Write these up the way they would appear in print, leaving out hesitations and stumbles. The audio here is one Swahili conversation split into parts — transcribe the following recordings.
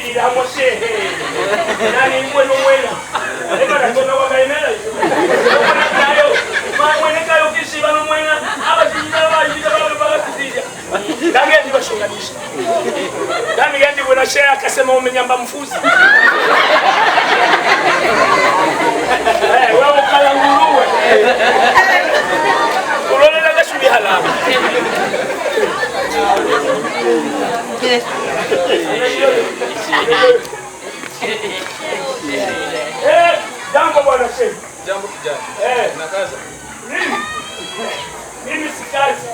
ila moshehe nani mwenu mwena eba na tona wakaimela nayo mwene kayo kishiba no mwena abajinda bajinda baba kuzija ndagende bashunganisha ndani gandi bwana shehe akasema umenyamba mfuzi wewe kala nguruwe ulolela gashubi halala jambo bwana shehe. Jambo kijana. Na kazi. Mimi si kazi.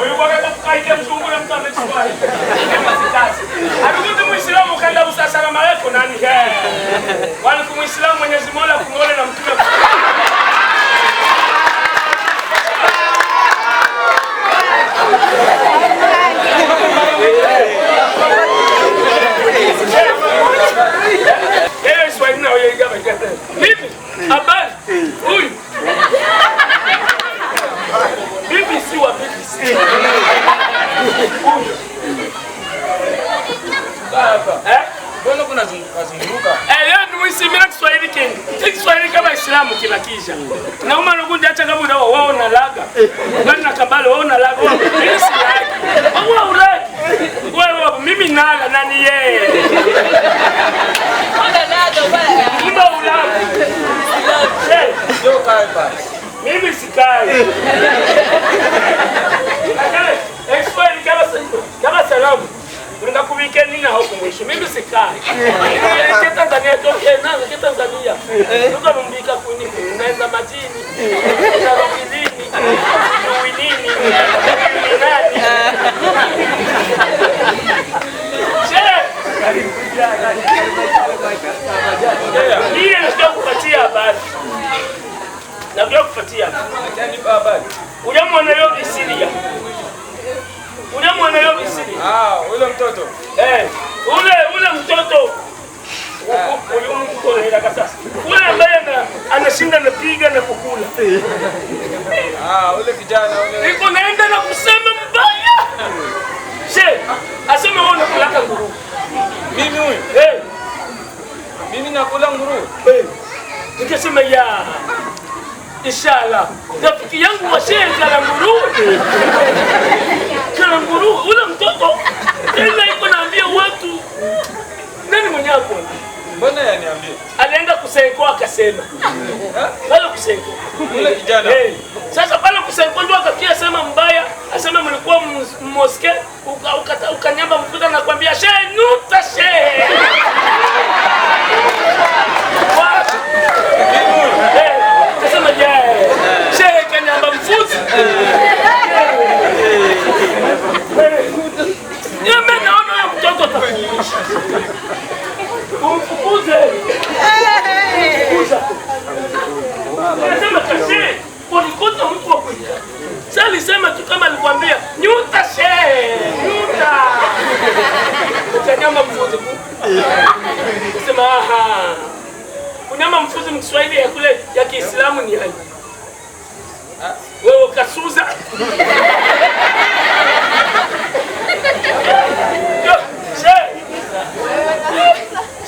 Oyo bwana kukaike mzungu na mtu amechukua. Mimi si kazi. Alikuwa Muislamu kaenda usasala maleko nani? Wale kwa Muislamu Mwenyezi Mola kumwona na mtume. Habari huyu BBC wa BBC mbona kuna zunguka leo ni mwisimira Kiswahili kingi Kiswahili kama Islamu kinakisha na uma nugundi acha kama unao wao na laga ngani na kabale wao na laga mimi si laga wao uraki wewe mimi nala nani yeye Mba ulaga Yo kae pale. Mimi sikai. Explain kama salamu. Unataka kubike nini huko mwisho? Mimi sikai. Ni Tanzania tu, naanza kwa Tanzania. Ndio mbika kuni, naenda majini. Narudi lini? Ni nini? Ni nani? Ndiye ndio kupatia habari. Na ndio kupatia. Lakini habari. Unamwona leo Syria. Unamwona leo Syria. Ule mtoto. Ule mtoto. Ule mtoto hela kasasa. Ule ambaye anashinda na piga na kukula. Ule kijana ule. Niko naenda na kusema mbaya. Asema wewe unakula nguruwe. Mimi huyu? Mimi nakula nguruwe. Nikasema ya inshallah. Rafiki yangu wa shehe kala nguruwe. Kala nguruwe ule mtoto tena iko naambia watu nani mwenye hapo? Mbona yaniambia? Alienda kusenko akasema. Pale kusenko. Ule kijana. Sasa pale kusenko ndio akakia sema mbaya, asema mlikuwa mmoske ukanyamba mkuta na kwambia shehe nuta shehe. Kasema shehe kanyamba mfuzi. Yeme naona ya mtoto tafunisha. Umfukuze. Nasema kashe, ulikuta mtu wa kuja. Sasa alisema tu kama alikwambia, nyuta shehe, nyuta. Ukanyamba mfuzi. Nasema unyama mfuzi mkiswahili ya kule ya Kiislamu ni hai. Wewe kasuza.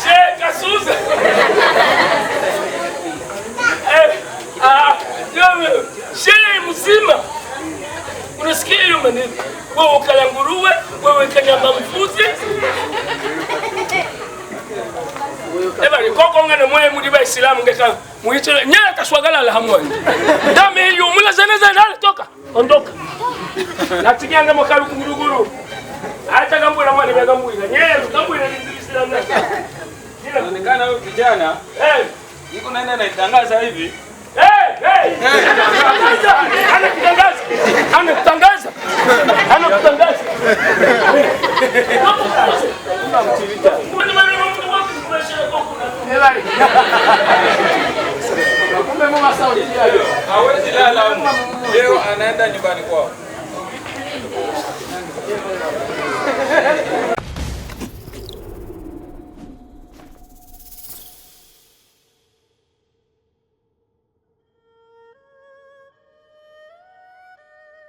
Shehe kasuza. Shehe mzima. Unasikia hiyo maneno? Wewe ukala nguruwe, wewe kanyamba mfuzi. Ebali koko ngane moye mudi ba Islamu ngeka muichele nyala kashwagala la hamwa. Dame hiyo mula zaneza nale toka. Ondoka. Natiganga makalu kunguruguru. Hata gambo la mwana ya gambo ile. Nyele gambo ile ni Islamu na. Inaonekana huyu kijana yuko naenda na itangaza hivi. Anakutangaza. Hawezi lala leo, anaenda nyumbani kwao.